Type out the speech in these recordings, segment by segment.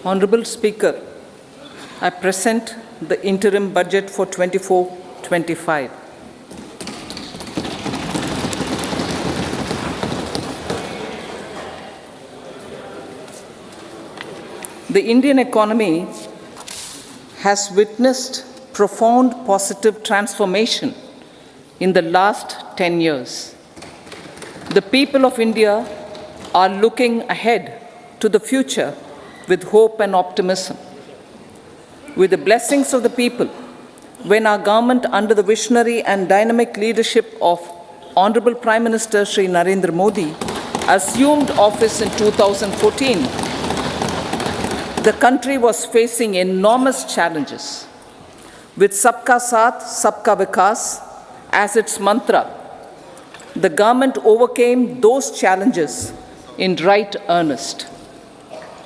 Honorable Speaker, I present the interim budget for 24-25. The Indian economy has witnessed profound positive transformation in the last 10 years. The people of India are looking ahead to the future with hope and optimism. With the blessings of the people, when our government, under the visionary and dynamic leadership of Honorable Prime Minister Shri Narendra Modi, assumed office in 2014, the country was facing enormous challenges. With Sabka Saath, Sabka Vikas as its mantra, the government overcame those challenges in right earnest.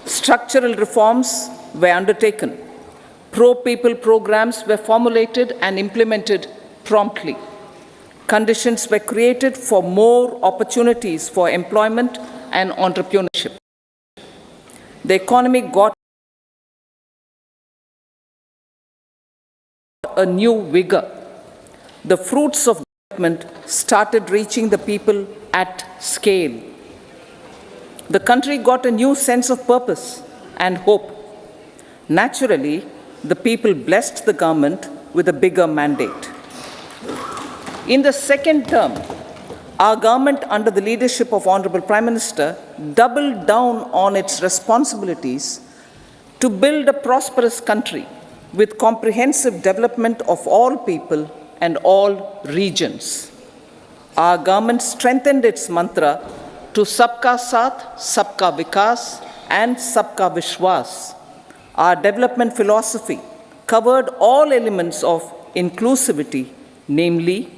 Structural reforms were undertaken. Pro-people programs were formulated and implemented promptly. Conditions were created for more opportunities for employment and entrepreneurship. The economy got a new vigor. The fruits of development started reaching the people at scale. The country got a new sense of purpose and hope. Naturally, the people blessed the government with a bigger mandate. In the second term, our government, under the leadership of Honorable Prime Minister, doubled down on its responsibilities to build a prosperous country with comprehensive development of all people and all regions. Our government strengthened its mantra to Sabka Saath, Sabka Vikas, and Sabka Vishwas. Our development philosophy covered all elements of inclusivity, namely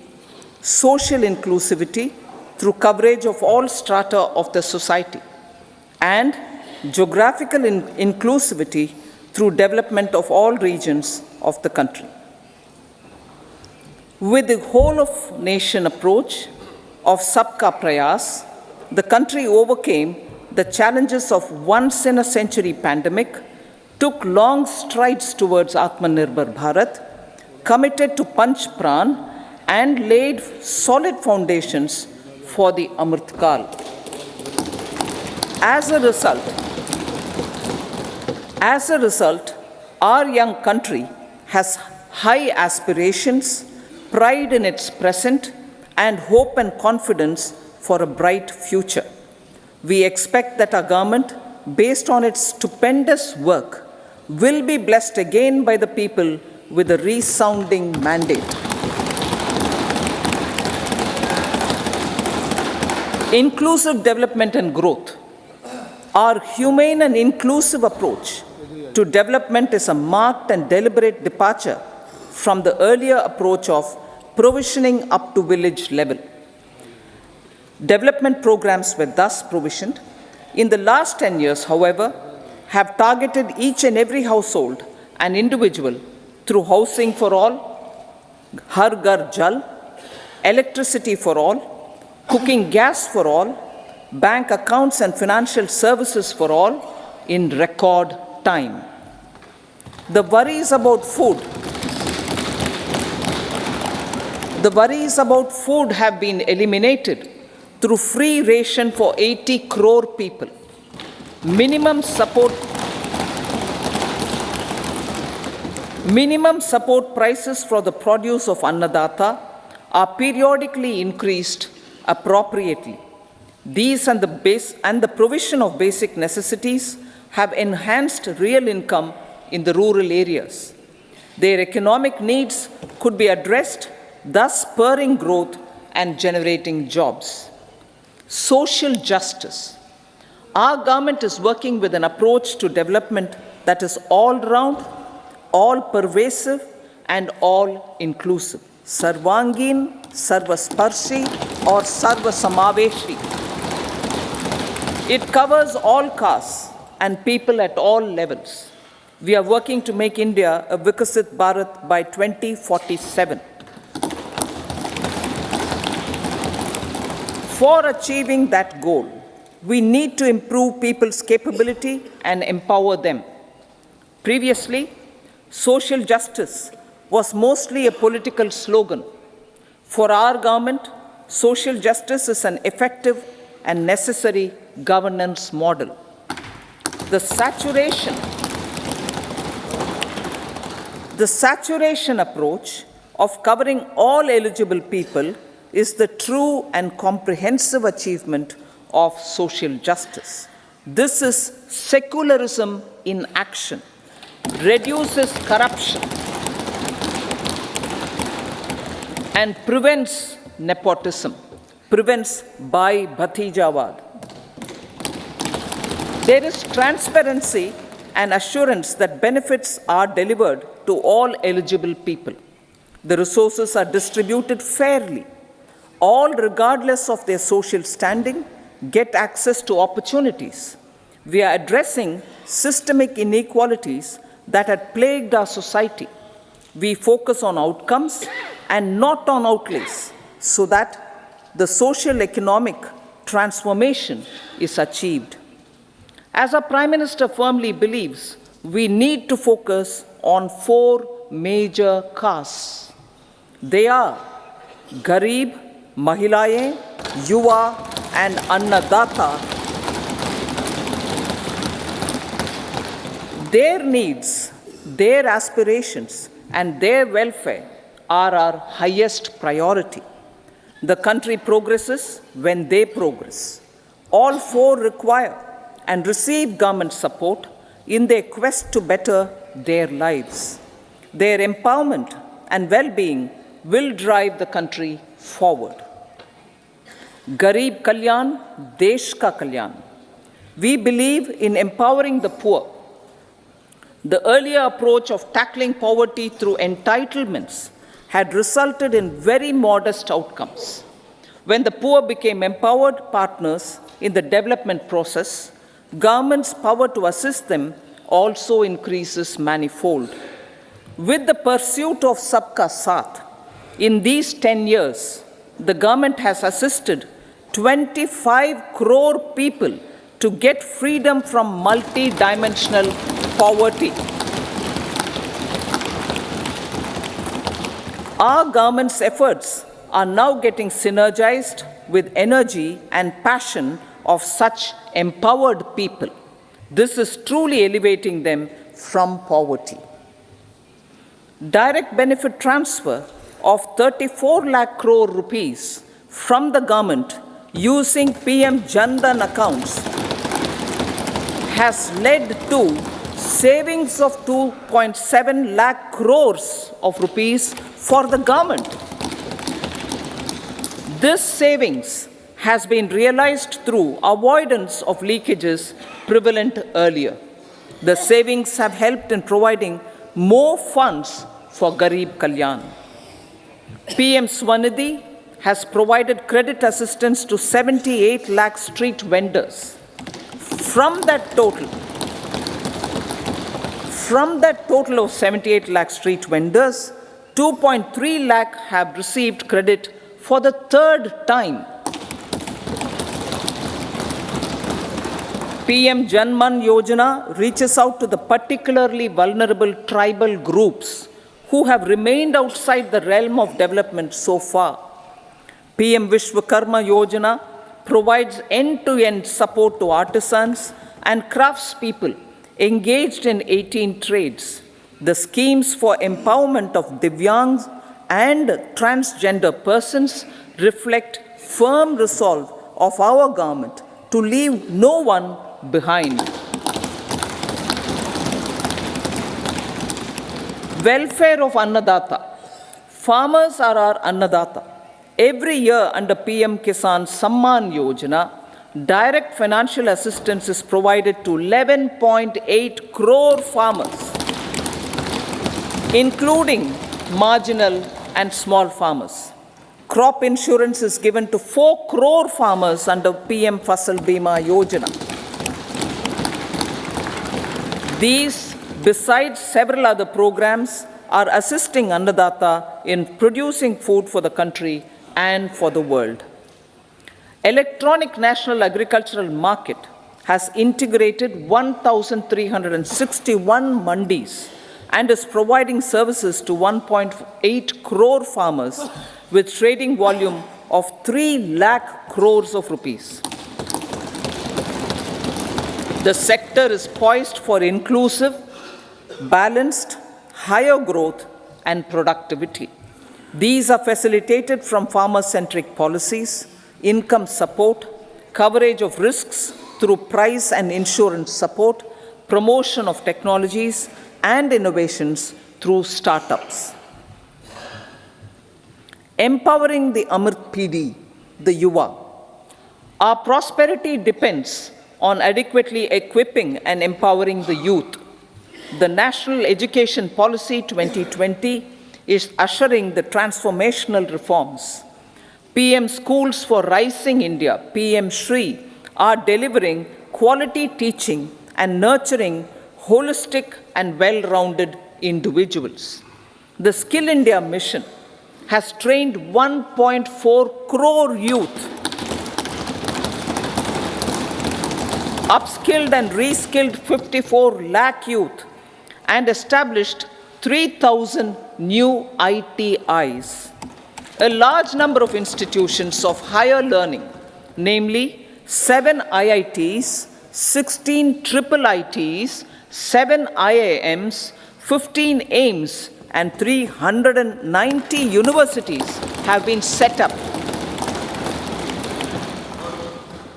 social inclusivity through coverage of all strata of the society, and geographical inclusivity through development of all regions of the country. With the whole of nation approach of Sabka Prayas, the country overcame the challenges of once-in-a-century pandemic, took long strides towards Atmanirbhar Bharat, committed to Panch Pran, and laid solid foundations for the Amrit Kal. As a result, our young country has high aspirations, pride in its present, and hope and confidence for a bright future. We expect that our government, based on its stupendous work, will be blessed again by the people with a resounding mandate. Inclusive development and growth. Our humane and inclusive approach to development is a marked and deliberate departure from the earlier approach of provisioning up to village level. Development programs were thus provisioned. In the last 10 years, however, have targeted each and every household and individual through housing for all, Har Ghar Jal, electricity for all, cooking gas for all, bank accounts and financial services for all in record time. The worries about food have been eliminated through free ration for 80 crore people. Minimum support prices for the produce of Annadata are periodically increased appropriately. These and the provision of basic necessities have enhanced real income in the rural areas. Their economic needs could be addressed, thus spurring growth and generating jobs. Social justice. Our government is working with an approach to development that is all-round, all-pervasive, and all-inclusive. Sarvangin, Sarvasparshi, or Sarvasamaveshi. It covers all castes and people at all levels. We are working to make India a Vikasit Bharat by 2047. For achieving that goal, we need to improve people's capability and empower them. Previously, social justice was mostly a political slogan. For our government, social justice is an effective and necessary governance model. The saturation approach of covering all eligible people is the true and comprehensive achievement of social justice. This is secularism in action, reduces corruption, and prevents nepotism, prevents by Bhatijawad. There is transparency and assurance that benefits are delivered to all eligible people. The resources are distributed fairly. All, regardless of their social standing, get access to opportunities. We are addressing systemic inequalities that had plagued our society. We focus on outcomes and not on outlays so that the social economic transformation is achieved. As our Prime Minister firmly believes, we need to focus on 4 major castes. They are Garib, Mahilaye, Yuva, and Annadata. Their needs, their aspirations, and their welfare are our highest priority. The country progresses when they progress. All 4 require and receive government support in their quest to better their lives. Their empowerment and well-being will drive the country forward. Garib Kalyan, Desh Ka Kalyan. We believe in empowering the poor. The earlier approach of tackling poverty through entitlements had resulted in very modest outcomes. When the poor became empowered partners in the development process, government's power to assist them also increases manifold. With the pursuit of Sabka Saath, in these 10 years, the government has assisted 25 crore people to get freedom from multi-dimensional poverty. Our government's efforts are now getting synergized with energy and passion of such empowered people. This is truly elevating them from poverty. Direct benefit transfer of 34 lakh crore rupees from the government using PM Jan Dhan accounts has led to savings of 2.7 lakh crores of rupees for the government. This savings has been realized through avoidance of leakages prevalent earlier. The savings have helped in providing more funds for Garib Kalyan. PM Swanidhi has provided credit assistance to 78 lakh street vendors. From that total of 78 lakh street vendors, 2.3 lakh have received credit for the 3rd time. PM Janman Yojana reaches out to the particularly vulnerable tribal groups who have remained outside the realm of development so far. PM Vishwakarma Yojana provides end-to-end support to artisans and craftspeople engaged in 18 trades. The schemes for empowerment of Divyangs and transgender persons reflect firm resolve of our government to leave no one behind. Welfare of Annadata. Farmers are our Annadata. Every year under PM Kisan Samman Yojana, direct financial assistance is provided to 11.8 crore farmers, including marginal and small farmers. Crop insurance is given to 4 crore farmers under PM Fasal Bima Yojana. These, besides several other programs, are assisting Annadata in producing food for the country and for the world. Electronic National Agricultural Market has integrated 1,361 mandis and is providing services to 1.8 crore farmers with trading volume of 3 lakh crores of rupees. The sector is poised for inclusive, balanced, higher growth and productivity. These are facilitated from farmer-centric policies, income support, coverage of risks through price and insurance support, promotion of technologies and innovations through startups. Empowering the Amrit PD, the Yuva. Our prosperity depends on adequately equipping and empowering the youth. The National Education Policy 2020 is ushering the transformational reforms. PM Schools for Rising India, PM Shri, are delivering quality teaching and nurturing holistic and well-rounded individuals. The Skill India mission has trained 1.4 crore youth, upskilled and reskilled 54 lakh youth, and established 3,000 new ITIs. A large number of institutions of higher learning, namely 7 IITs, 16 triple ITs, 7 IIMs, 15 AIMS, and 390 universities have been set up.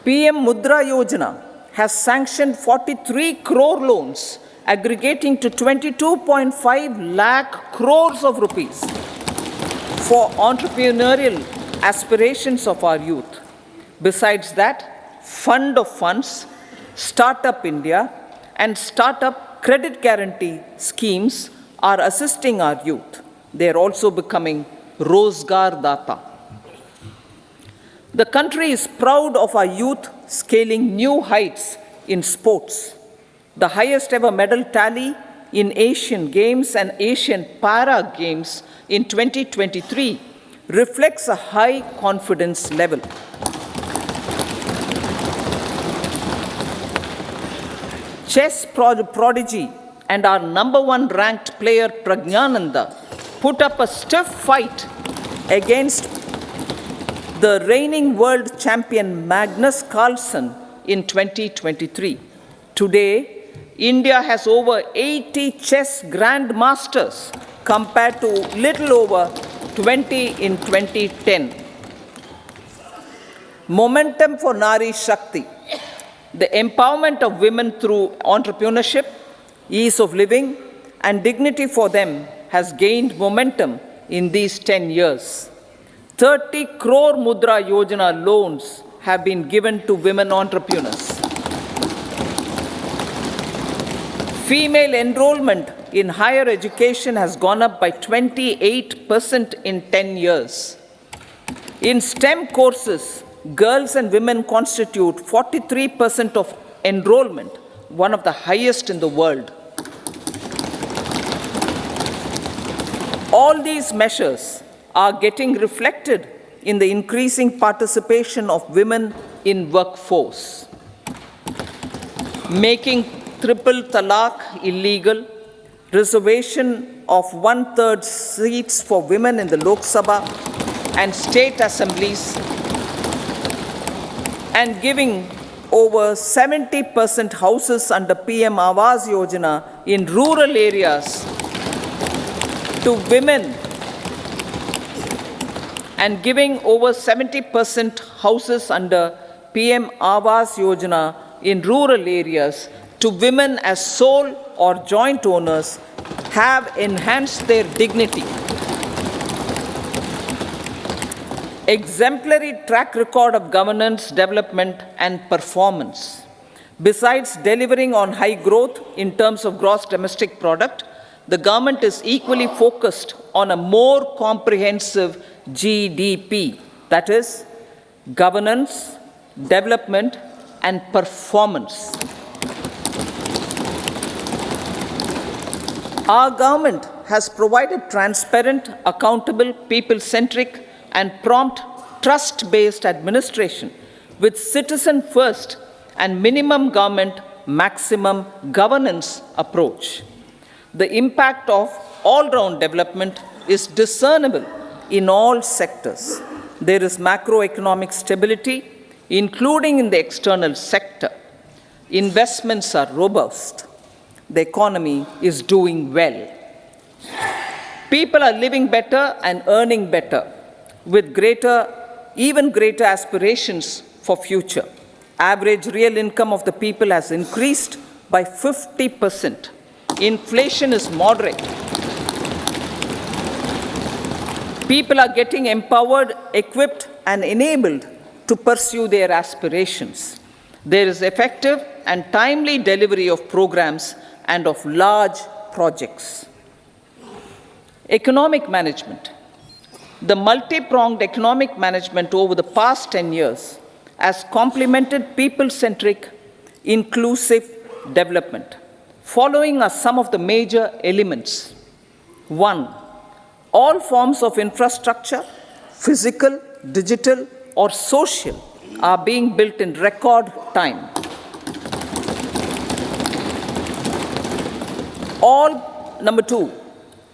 PM Mudra Yojana has sanctioned 43 crore loans aggregating to 22.5 lakh crores of rupees for entrepreneurial aspirations of our youth. Besides that, Fund of Funds, Startup India, and Startup Credit Guarantee schemes are assisting our youth. They are also becoming Rozgar Data. The country is proud of our youth scaling new heights in sports. The highest ever medal tally in Asian Games and Asian Para Games in 2023 reflects a high confidence level. Chess prodigy and our #1 ranked player Pragnananda put up a stiff fight against the reigning world champion Magnus Carlsen in 2023. Today, India has over 80 chess grandmasters compared to little over 20 in 2010. Momentum for Nari Shakti. The empowerment of women through entrepreneurship, ease of living, and dignity for them has gained momentum in these 10 years. 30 crore Mudra Yojana loans have been given to women entrepreneurs. Female enrollment in higher education has gone up by 28% in 10 years. In STEM courses, girls and women constitute 43% of enrollment, one of the highest in the world. All these measures are getting reflected in the increasing participation of women in workforce. Making triple talaq illegal, reservation of 1/3 seats for women in the Lok Sabha and state assemblies, and giving over 70% houses under PM Awas Yojana in rural areas to women, and giving over 70% houses under PM Awas Yojana in rural areas to women as sole or joint owners have enhanced their dignity. Exemplary track record of governance, development, and performance. Besides delivering on high growth in terms of gross domestic product, the government is equally focused on a more comprehensive GDP, that is, governance, development, and performance. Our government has provided transparent, accountable, people-centric, and prompt, trust-based administration with citizen first and minimum government, maximum governance approach. The impact of all-round development is discernible in all sectors. There is macroeconomic stability, including in the external sector. Investments are robust. The economy is doing well. People are living better and earning better, with even greater aspirations for future. Average real income of the people has increased by 50%. Inflation is moderate. People are getting empowered, equipped, and enabled to pursue their aspirations. There is effective and timely delivery of programs and of large projects. Economic management. The multi-pronged economic management over the past 10 years has complemented people-centric, inclusive development. Following are some of the major elements. 1. All forms of infrastructure, physical, digital, or social, are being built in record time. Number 2,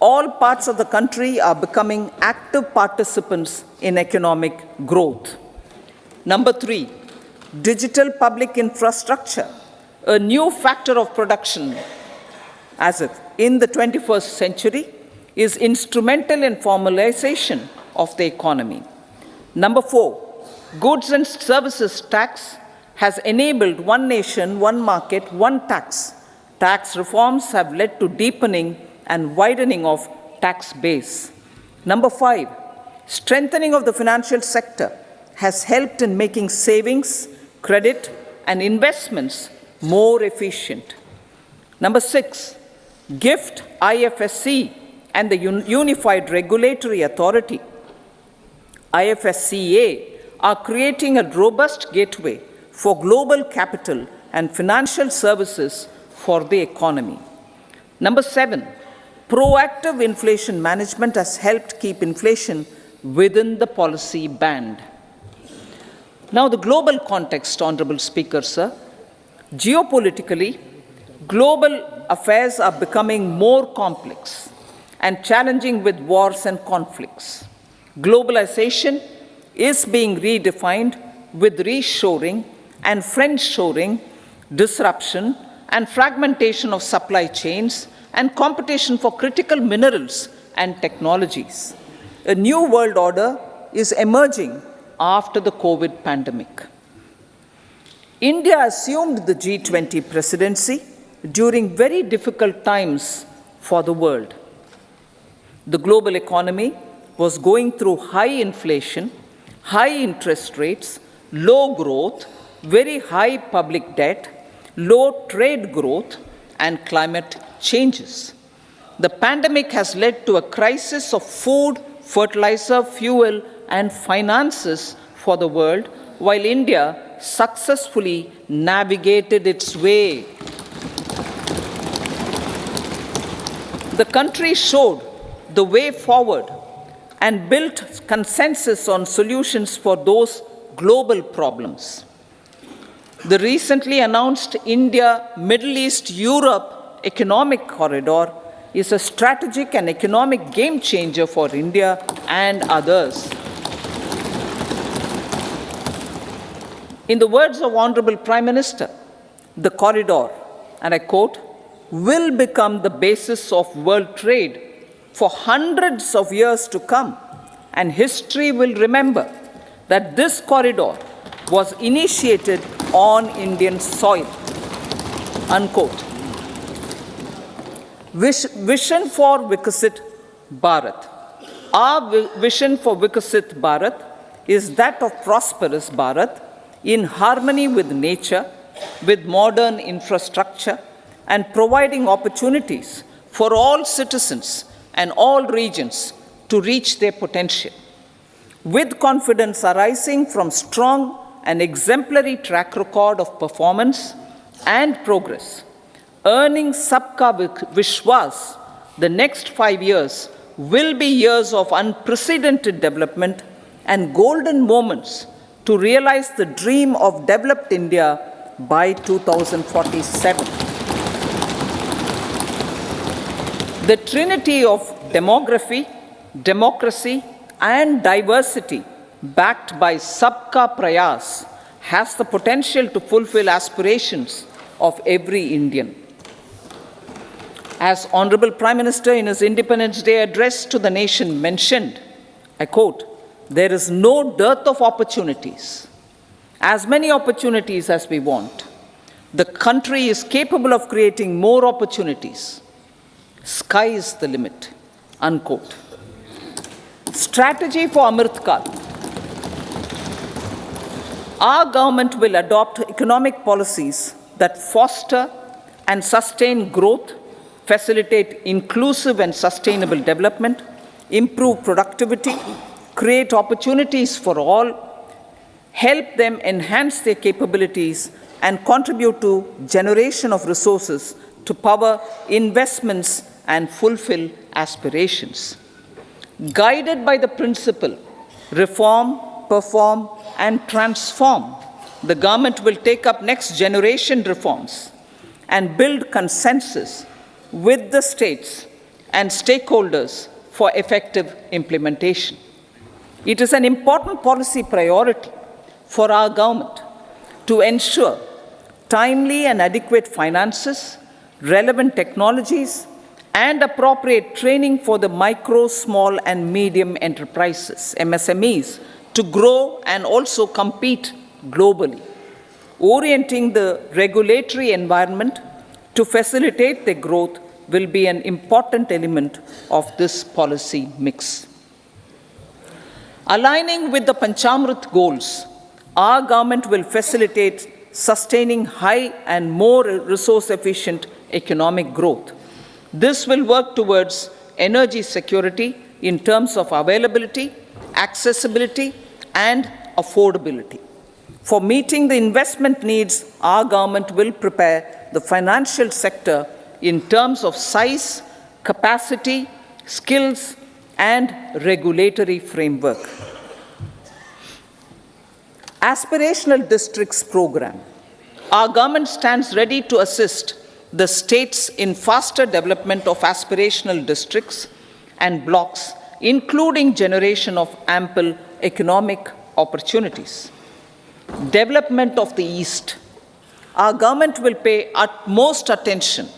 all parts of the country are becoming active participants in economic growth. Number 3, digital public infrastructure, a new factor of production as if in the 21st century, is instrumental in formalization of the economy. Number 4, goods and services tax has enabled one nation, one market, one tax. Tax reforms have led to deepening and widening of tax base. Number 5, strengthening of the financial sector has helped in making savings, credit, and investments more efficient. Number 6, GIFT, IFSC, and the Unified Regulatory Authority, IFSCA, are creating a robust gateway for global capital and financial services for the economy. Number 7, proactive inflation management has helped keep inflation within the policy band. Now, the global context, Honorable Speaker, sir. Geopolitically, global affairs are becoming more complex and challenging with wars and conflicts. Globalization is being redefined with reshoring and friendshoring, disruption and fragmentation of supply chains, and competition for critical minerals and technologies. A new world order is emerging after the COVID pandemic. India assumed the G20 presidency during very difficult times for the world. The global economy was going through high inflation, high interest rates, low growth, very high public debt, low trade growth, and climate changes. The pandemic has led to a crisis of food, fertilizer, fuel, and finances for the world, while India successfully navigated its way. The country showed the way forward and built consensus on solutions for those global problems. The recently announced India-Middle East-Europe economic corridor is a strategic and economic game changer for India and others. In the words of Honorable Prime Minister, the corridor, and I quote, will become the basis of world trade for hundreds of years to come, and history will remember that this corridor was initiated on Indian soil, unquote. Vision for Vikasit Bharat. Our vision for Vikasit Bharat is that of prosperous Bharat in harmony with nature, with modern infrastructure, and providing opportunities for all citizens and all regions to reach their potential. With confidence arising from strong and exemplary track record of performance and progress, earning Sabka Vishwas, the next 5 years will be years of unprecedented development and golden moments to realize the dream of developed India by 2047. The trinity of demography, democracy, and diversity, backed by Sabka Prayas, has the potential to fulfill aspirations of every Indian. As Honorable Prime Minister in his Independence Day address to the nation mentioned, I quote, "There is no dearth of opportunities, as many opportunities as we want. The country is capable of creating more opportunities. Sky is the limit," unquote. Strategy for Amrit Kal. Our government will adopt economic policies that foster and sustain growth, facilitate inclusive and sustainable development, improve productivity, create opportunities for all, help them enhance their capabilities, and contribute to generation of resources to power investments and fulfill aspirations. Guided by the principle, reform, perform, and transform, the government will take up next generation reforms and build consensus with the states and stakeholders for effective implementation. It is an important policy priority for our government to ensure timely and adequate finances, relevant technologies, and appropriate training for the micro, small, and medium enterprises, MSMEs, to grow and also compete globally. Orienting the regulatory environment to facilitate their growth will be an important element of this policy mix. Aligning with the Panchamrit goals, our government will facilitate sustaining high and more resource-efficient economic growth. This will work towards energy security in terms of availability, accessibility, and affordability. For meeting the investment needs, our government will prepare the financial sector in terms of size, capacity, skills, and regulatory framework. Aspirational Districts Program. Our government stands ready to assist the states in faster development of aspirational districts and blocks, including generation of ample economic opportunities. Development of the East. Our government will pay utmost attention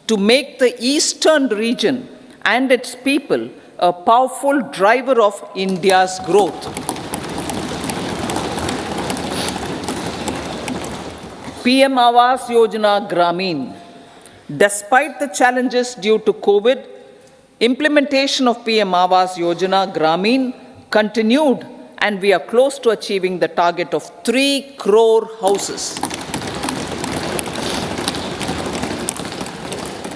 to make the eastern region and its people a powerful driver of India's growth. PM Awas Yojana Gramin. Despite the challenges due to COVID, implementation of PM Awas Yojana Gramin continued, and we are close to achieving the target of 3 crore houses.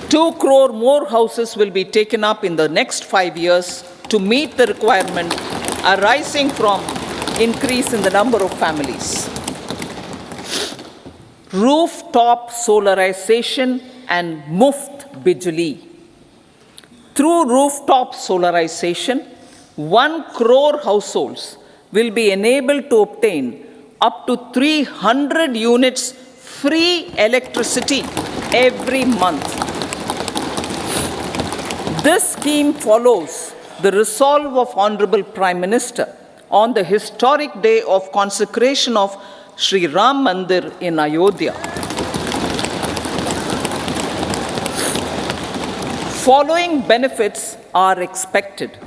2 crore more houses will be taken up in the next 5 years to meet the requirement arising from increase in the number of families. Rooftop solarization and Muft Bijli. Through rooftop solarization, 1 crore households will be enabled to obtain up to 300 units free electricity every month. This scheme follows the resolve of Honorable Prime Minister on the historic day of consecration of Sri Ram Mandir in Ayodhya. Following benefits are expected.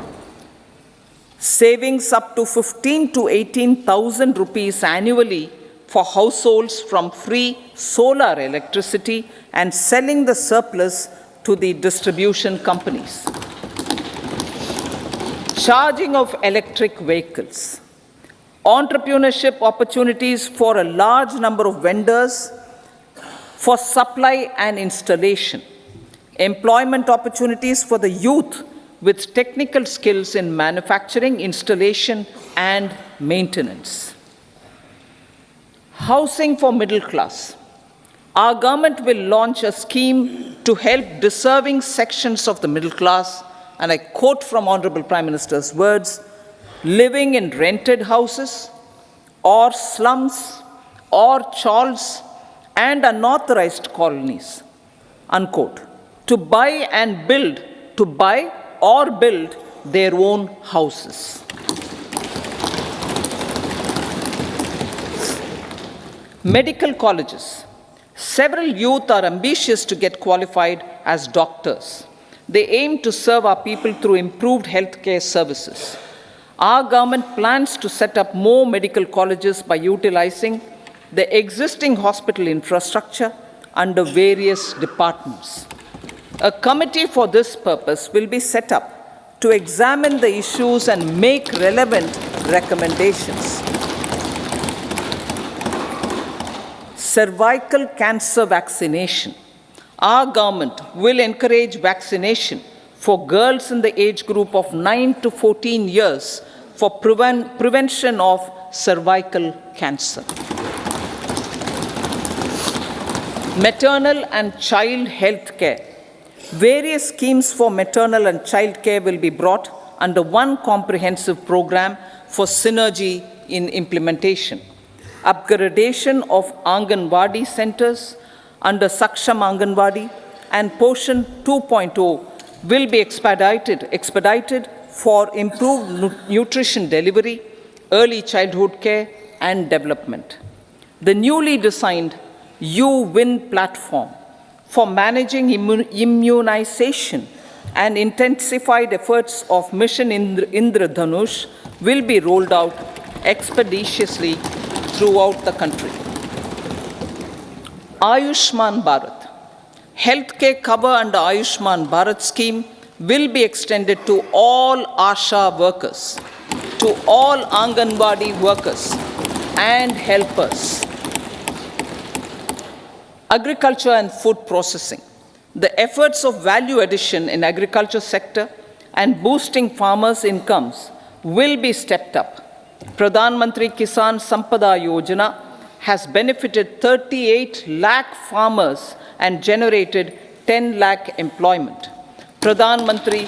Savings up to 15 to 18,000 rupees annually for households from free solar electricity and selling the surplus to the distribution companies. Charging of electric vehicles. Entrepreneurship opportunities for a large number of vendors for supply and installation. Employment opportunities for the youth with technical skills in manufacturing, installation, and maintenance. Housing for middle class. Our government will launch a scheme to help deserving sections of the middle class, and I quote from Honorable Prime Minister's words, living in rented houses or slums or chawls and unauthorized colonies, unquote, to buy or build their own houses. Medical colleges. Several youth are ambitious to get qualified as doctors. They aim to serve our people through improved healthcare services. Our government plans to set up more medical colleges by utilizing the existing hospital infrastructure under various departments. A committee for this purpose will be set up to examine the issues and make relevant recommendations. Cervical cancer vaccination. Our government will encourage vaccination for girls in the age group of 9 to 14 years for prevention of cervical cancer. Maternal and child health care. Various schemes for maternal and child care will be brought under one comprehensive program for synergy in implementation. Upgradation of Anganwadi centers under Saksham Anganwadi and Poshan 2.0 will be expedited for improved nutrition delivery, early childhood care, and development. The newly designed U-Win platform for managing immunization and intensified efforts of Mission Indradhanush will be rolled out expeditiously throughout the country. Ayushman Bharat. Healthcare cover under Ayushman Bharat scheme will be extended to all ASHA workers, to all Anganwadi workers and helpers. Agriculture and food processing. The efforts of value addition in agriculture sector and boosting farmers' incomes will be stepped up. Pradhan Mantri Kisan Sampada Yojana has benefited 38 lakh farmers and generated 10 lakh employment. Pradhan Mantri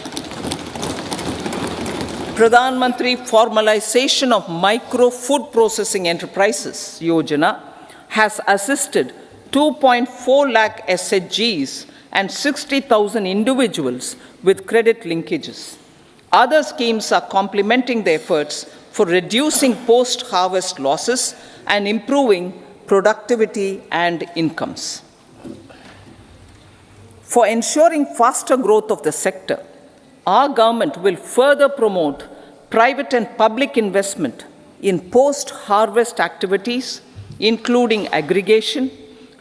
Formalization of Micro Food Processing Enterprises Yojana has assisted 2.4 lakh SHGs and 60,000 individuals with credit linkages. Other schemes are complementing the efforts for reducing post-harvest losses and improving productivity and incomes. For ensuring faster growth of the sector, our government will further promote private and public investment in post-harvest activities, including aggregation,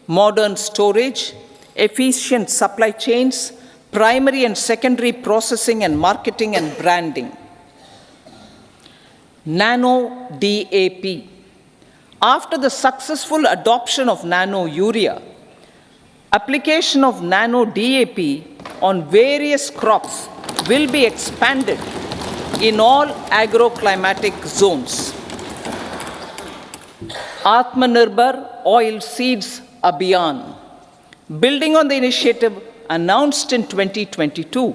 modern storage, efficient supply chains, primary and secondary processing and marketing and branding. Nano DAP. After the successful adoption of nano urea, application of nano DAP on various crops will be expanded in all agroclimatic zones. Atmanirbhar Oil Seeds Abhiyan. Building on the initiative announced in 2022,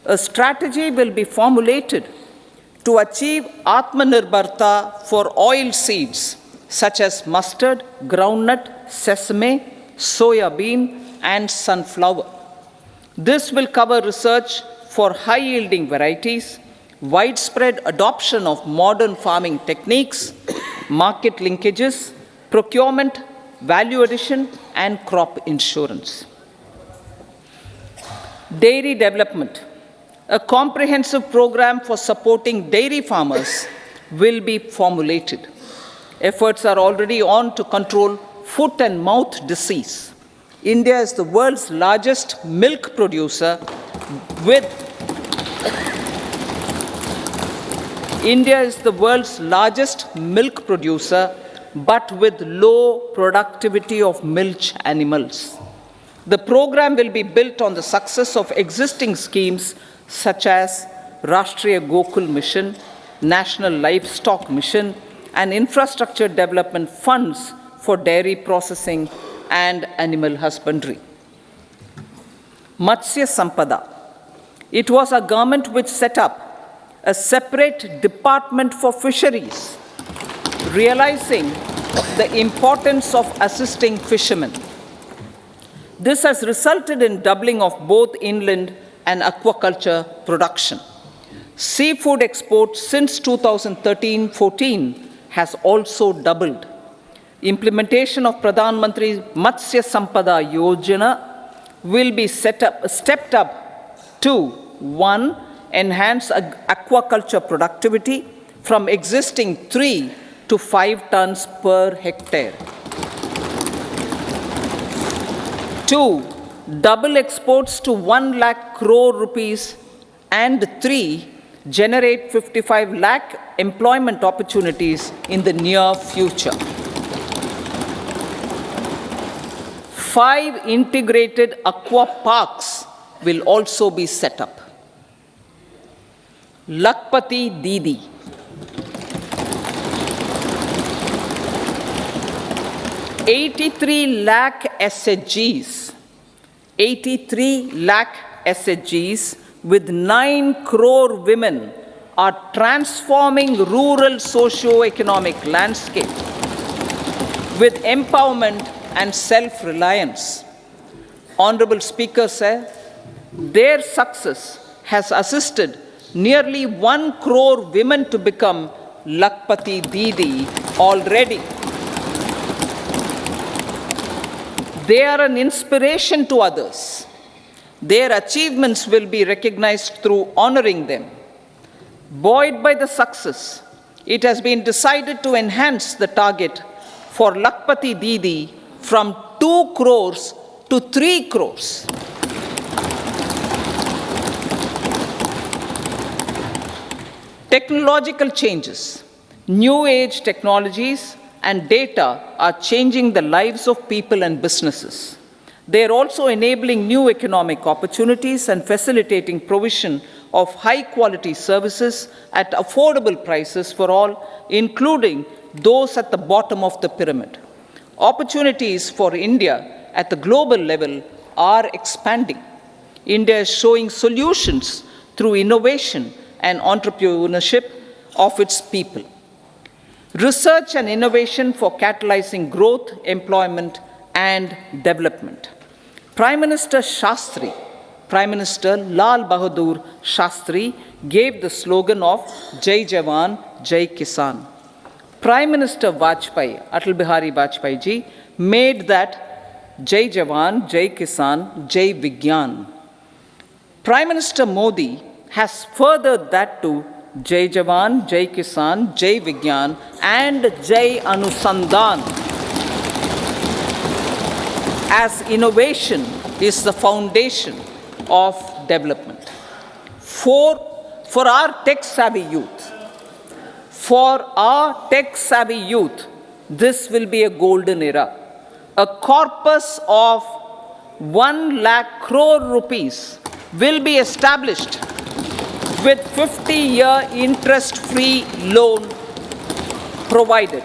a strategy will be formulated to achieve Atmanirbharta for oil seeds such as mustard, groundnut, sesame, soya bean, and sunflower. This will cover research for high-yielding varieties, widespread adoption of modern farming techniques, market linkages, procurement, value addition, and crop insurance. Dairy development. A comprehensive program for supporting dairy farmers will be formulated. Efforts are already on to control foot and mouth disease. India is the world's largest milk producer with but with low productivity of milch animals. The program will be built on the success of existing schemes such as Rashtriya Gokul Mission, National Livestock Mission, and infrastructure development funds for dairy processing and animal husbandry. Matsya Sampada. It was our government which set up a separate department for fisheries, realizing the importance of assisting fishermen. This has resulted in doubling of both inland and aquaculture production. Seafood exports since 2013-14 has also doubled. Implementation of Pradhan Mantri Matsya Sampada Yojana will be stepped up to 1. Enhance aquaculture productivity from existing 3 to 5 tons per hectare. 2. Double exports to 1 lakh crore rupees, and 3. Generate 55 lakh employment opportunities in the near future. 5 integrated aqua parks will also be set up. Lakpati Didi. $83 lakh SHGs. 83 lakh SHGs with 9 crore women are transforming rural socio-economic landscape with empowerment and self-reliance. Honorable Speaker, sir, their success has assisted nearly 1 crore women to become Lakpati Didi already. They are an inspiration to others. Their achievements will be recognized through honoring them. Buoyed by the success, it has been decided to enhance the target for Lakpati Didi from 2 crores to 3 crores. Technological changes, new age technologies, and data are changing the lives of people and businesses. They are also enabling new economic opportunities and facilitating provision of high-quality services at affordable prices for all, including those at the bottom of the pyramid. Opportunities for India at the global level are expanding. India is showing solutions through innovation and entrepreneurship of its people. Research and innovation for catalyzing growth, employment, and development. Prime Minister Shastri, Prime Minister Lal Bahadur Shastri gave the slogan of Jai Jawan, Jai Kisan. Prime Minister Vajpayee, Atal Bihari Vajpayee ji, made that Jai Jawan, Jai Kisan, Jai Vigyan. Prime Minister Modi has furthered that to Jai Jawan, Jai Kisan, Jai Vigyan, and Jai Anusandhan, as innovation is the foundation of development. For our tech-savvy youth, this will be a golden era. A corpus of 1 lakh crore rupees will be established with 50-year interest-free loan provided.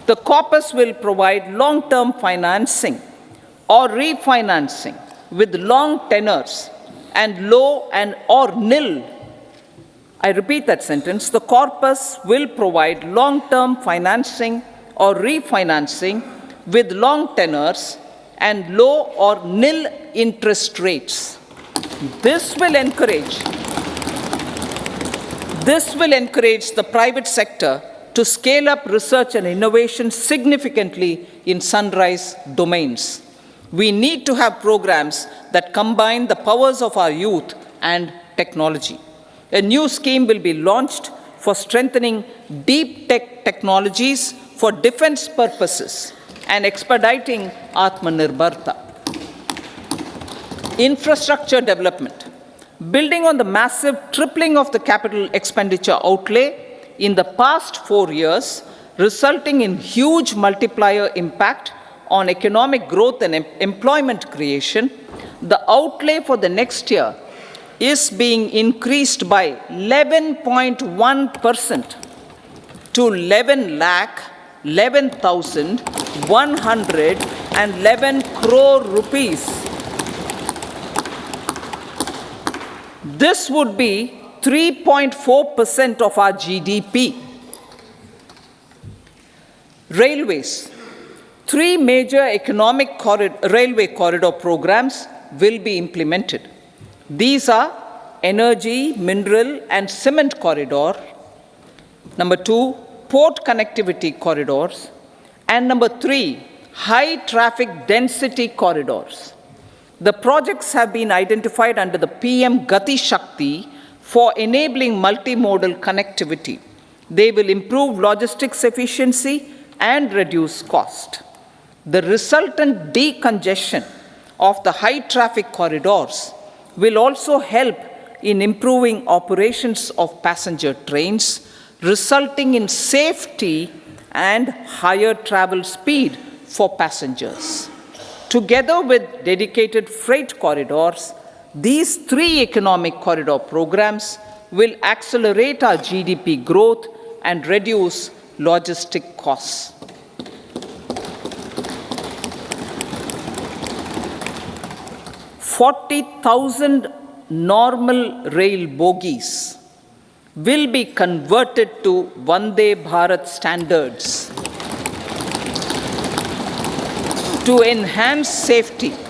The corpus will provide long-term financing or refinancing with long tenors and low and or nil. I repeat that sentence. The corpus will provide long-term financing or refinancing with long tenors and low or nil interest rates. This will encourage the private sector to scale up research and innovation significantly in sunrise domains. We need to have programs that combine the powers of our youth and technology. A new scheme will be launched for strengthening deep tech technologies for defense purposes and expediting Atmanirbharta. Infrastructure development. Building on the massive tripling of the capital expenditure outlay in the past 4 years, resulting in huge multiplier impact on economic growth and employment creation, the outlay for the next year is being increased by 11.1% to 11,111 crore rupees. This would be 3.4% of our GDP. Railways. Three major railway corridor programs will be implemented. These are energy, mineral, and cement corridor. Number 2, port connectivity corridors. And number 3, high traffic density corridors. The projects have been identified under the PM Gati Shakti for enabling multimodal connectivity. They will improve logistics efficiency and reduce cost. The resultant decongestion of the high traffic corridors will also help in improving operations of passenger trains, resulting in safety and higher travel speed for passengers. Together with dedicated freight corridors, these three economic corridor programs will accelerate our GDP growth and reduce logistic costs. "40,000 normal rail bogies will be converted to Vande Bharat standards to enhance safety